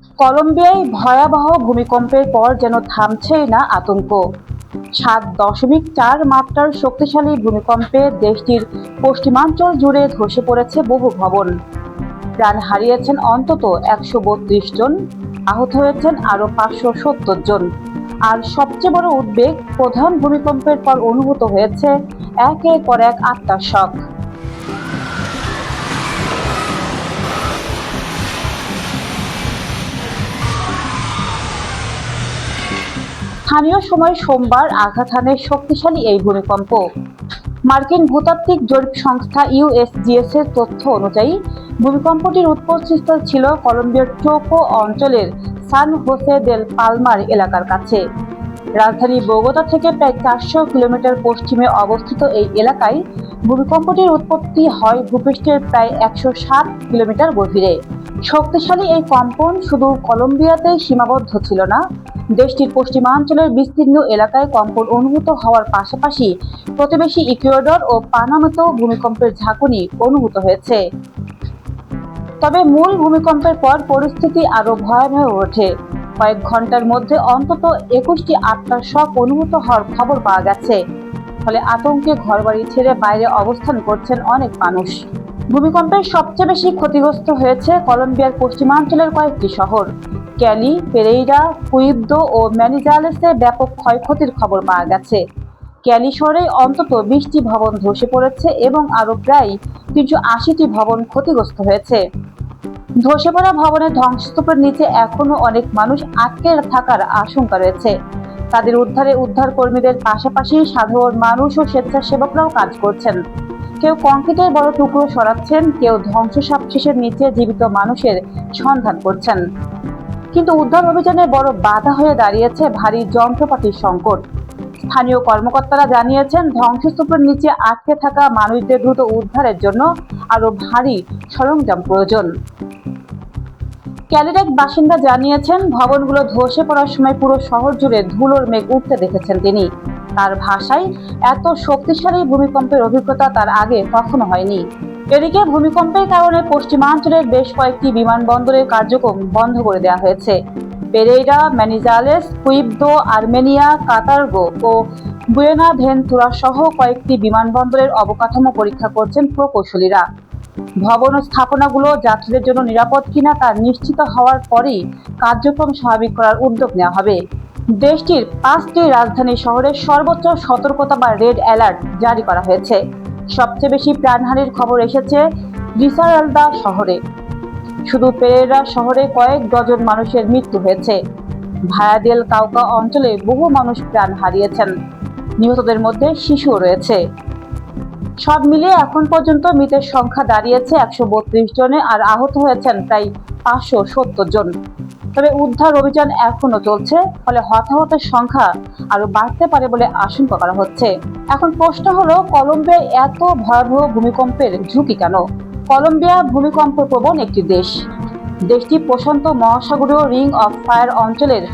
কলম্বিয়ায় ভয়াবহ ভূমিকম্পের পর যেন থামছেই না আতঙ্ক। 7.4 মাত্রার শক্তিশালী ভূমিকম্পে দেশটির পশ্চিমাঞ্চল জুড়ে ধসে পড়েছে বহু ভবন। প্রাণ হারিয়েছেন অন্তত 132 জন, আহত হয়েছেন আরও 570 জন। আর সবচেয়ে বড় উদ্বেগ, প্রধান ভূমিকম্পের পর অনুভূত হয়েছে একের পর এক আফটারশক। স্থানীয় সময় সোমবার আঘাত হানে শক্তিশালী এই ভূমিকম্প। মার্কিন ভূতাত্ত্বিক জরিপ সংস্থা ইউএসজিএস এর তথ্য অনুযায়ী ভূমিকম্পটির উৎপত্তিস্থল ছিল কলম্বিয়ার চোকো অঞ্চলের সান হোসে দেল পালমার এলাকার কাছে। রাজধানী বোগোতা থেকে প্রায় 400 কিলোমিটার পশ্চিমে অবস্থিত এই এলাকায় ভূমিকম্পটির উৎপত্তি হয় ভূপৃষ্ঠের প্রায় 107 কিলোমিটার গভীরে। শক্তিশালী এই কম্পন শুধু কলম্বিয়াতেই সীমাবদ্ধ ছিল না, দেশটির পশ্চিমাঞ্চলের বিস্তীর্ণ এলাকায় কম্পন অনুভূত হওয়ার পাশাপাশি প্রতিবেশী ইকুয়েডর ও পানামাতেও ভূমিকম্পের ঝাঁকুনি অনুভূত হয়েছে। তবে মূল ভূমিকম্পের পর পরিস্থিতি আরও ভয়াবহ হয়ে ওঠে। কয়েক ঘন্টার মধ্যে অন্তত 21টি আফটারশক অনুভূত হওয়ার খবর পাওয়া গেছে। ফলে আতঙ্কে ঘরবাড়ি ছেড়ে বাইরে অবস্থান করছেন অনেক মানুষ। ভূমিকম্পের সবচেয়ে বেশি ক্ষতিগ্রস্ত হয়েছে কলম্বিয়ার পশ্চিমাঞ্চলের কয়েকটি শহর। ক্যালি, পেরেইরা, কুইবদো ও ম্যানিজালেসে ব্যাপক ক্ষয়ক্ষতির খবর পাওয়া গেছে। ক্যালি শহরে অন্তত 20টি ভবন ধসে পড়েছে এবং আরও প্রায় 380টি ভবন ক্ষতিগ্রস্ত হয়েছে। ধসে পড়া ভবনের ধ্বংসস্তূপের নিচে এখনো অনেক মানুষ আটকে থাকার আশঙ্কা রয়েছে। তাদের উদ্ধারে উদ্ধার কর্মীদের পাশাপাশি সাধারণ মানুষ ও স্বেচ্ছাসেবকরাও কাজ করছেন। কেউ কংক্রিটের বড় টুকরো সরাচ্ছেন, কেউ ধ্বংসাবশেষের নিচে জীবিত মানুষের সন্ধান করছেন। কিন্তু উদ্ধার অভিযানে বড় বাধা হয়ে দাঁড়িয়েছে ভারী যন্ত্রপাতির সংকট। স্থানীয় কর্মকর্তারা জানিয়েছেন, ধ্বংসস্তূপের নিচে আটকে থাকা মানুষদের দ্রুত উদ্ধারের জন্য আরও ভারী সরঞ্জাম প্রয়োজন। ক্যালির এক বাসিন্দা জানিয়েছেন, ভবনগুলো ধসে পড়ার সময় পুরো শহর জুড়ে ধুলোর মেঘ উঠতে দেখেছেন তিনি। তার ভাষায়, এত শক্তিশালী ভূমিকম্পের অভিজ্ঞতা তার আগে কখনো হয়নি। এদিকে ভূমিকম্পের কারণে পশ্চিমাঞ্চলের বেশ কয়েকটি বিমানবন্দরের কার্যক্রম বন্ধ করে দেওয়া হয়েছে। পেরেইরা, ম্যানিজালেস, কুইবদো, আর্মেনিয়া, কাতার্গো ও বুয়েনাভেন্তুরা সহ কয়েকটি বিমানবন্দরের অবকাঠামো পরীক্ষা করছেন প্রকৌশলীরা। ভবন ও স্থাপনাগুলো যাত্রীদের জন্য নিরাপদ কিনা তা নিশ্চিত হওয়ার পরই কার্যক্রম স্বাভাবিক করার উদ্যোগ নেওয়া হবে। দেশটির 5টি রাজধানী শহরে সর্বোচ্চ সতর্কতা বা রেড অ্যালার্ট জারি করা হয়েছে। সবচেয়ে বেশি প্রাণহানির খবর এসেছে রিসারালদা শহরে। শুধু পেরেরা শহরে কয়েক ডজন মানুষের মৃত্যু হয়েছে। ভায়া দেল কাউকা অঞ্চলে বহু মানুষ প্রাণ হারিয়েছেন। নিহতদের মধ্যে শিশুও রয়েছে। সব মিলিয়ে এখন পর্যন্ত মৃতের সংখ্যা দাঁড়িয়েছে 132 জনে আর আহত হয়েছেন প্রায় 570 জন। তবে উদ্ধার অভিযান এখনো চলছে, ফলে হতাহতের সংখ্যা আরো বাড়তে পারে বলে আশঙ্কা করা হচ্ছে। এখন প্রশ্ন হলো, কলম্বিয়ায় এত ভয়াবহ ভূমিকম্পের ঝুঁকি কেন? কলম্বিয়া ভূমিকম্প প্রবণ একটি দেশ। দেশটি প্রশান্ত মহাসাগরীয় রিং অফ ফায়ার অঞ্চলের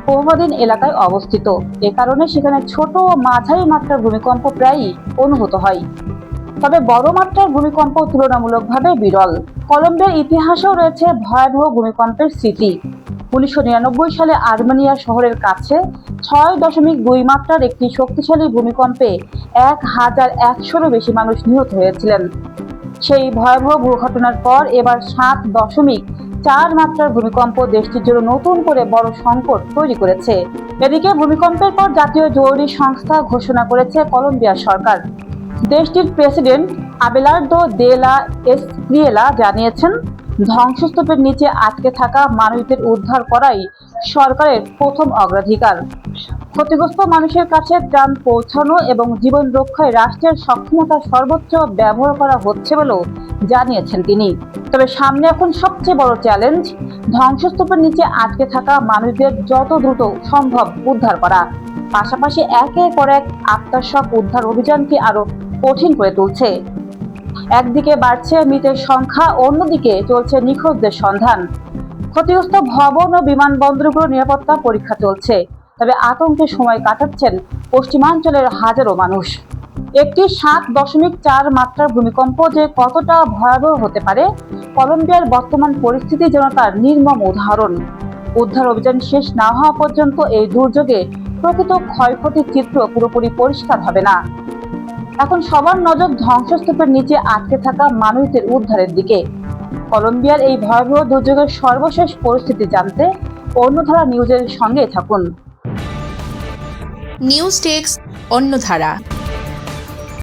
প্রভাবাধীন এলাকায় অবস্থিত। এ কারণে সেখানে ছোট ও মাঝারি মাত্রার ভূমিকম্প প্রায়ই অনুভূত হয়। তবে বড় মাত্রার ভূমিকম্প তুলনামূলকভাবে বিরল। কলম্বিয়ার ইতিহাসেও রয়েছে ভয়াবহ ভূমিকম্পের স্মৃতি। 1999 সালে আর্মেনিয়া শহরের কাছে 6.2 মাত্রার একটি শক্তিশালী ভূমিকম্পে 1100-এরও বেশি মানুষ নিহত হয়েছিলেন। সেই ভয়াবহ দুর্ঘটনার পর এবার 7.4 মাত্রার ভূমিকম্প দেশটির জন্য নতুন করে বড় সংকট তৈরি করেছে। এদিকে ভূমিকম্পের পর জাতীয় জরুরি সংস্থা ঘোষণা করেছে কলম্বিয়া সরকার। দেশটির প্রেসিডেন্ট আবেলার্দো দে লা এসপ্রিয়েলা জানিয়েছেন, ধ্বংসস্তূপের নিচে আটকে থাকা মানুষদের উদ্ধার করাই সরকারের প্রথম অগ্রাধিকার। ক্ষতিগ্রস্ত মানুষের কাছে ত্রাণ পৌঁছানো এবং জীবন রক্ষায় রাষ্ট্রের সক্ষমতা সর্বোচ্চ ব্যবহার করা হচ্ছে বলেও জানিয়েছেন তিনি। তবে সামনে এখন সবচেয়ে বড় চ্যালেঞ্জ, ধ্বংসস্তূপের নিচে আটকে থাকা মানুষদের যত দ্রুত সম্ভব উদ্ধার করা। পাশাপাশি একের পর এক আফটারশক উদ্ধার অভিযানকে আরো কঠিন করে তুলছে। একদিকে বাড়ছে মৃতের সংখ্যা, অন্যদিকে চলছে নিখোঁজদের সন্ধান। ক্ষতিগ্রস্ত ভবন ও বিমানবন্দরগুলোর নিরাপত্তা পরীক্ষা চলছে। তবে আতঙ্কে সময় কাটাচ্ছেন পশ্চিমাঞ্চলের হাজারো মানুষ। একটি 7.4 মাত্রার ভূমিকম্প যে কতটা ভয়াবহ হতে পারে, কলম্বিয়ার বর্তমান পরিস্থিতি যেন তার নির্মম উদাহরণ। উদ্ধার অভিযান শেষ না হওয়া পর্যন্ত এই দুর্যোগে প্রকৃত ক্ষয়ক্ষতির চিত্র পুরোপুরি পরিষ্কার হবে না। এখন সবার নজর ধ্বংসস্তূপের নিচে আটকে থাকা মানুষদের উদ্ধারের দিকে। কলম্বিয়ার এই ভয়াবহ দুর্যোগের সর্বশেষ পরিস্থিতি জানতে অন্যধারা নিউজের সঙ্গে থাকুন। News desk অন্যধারা।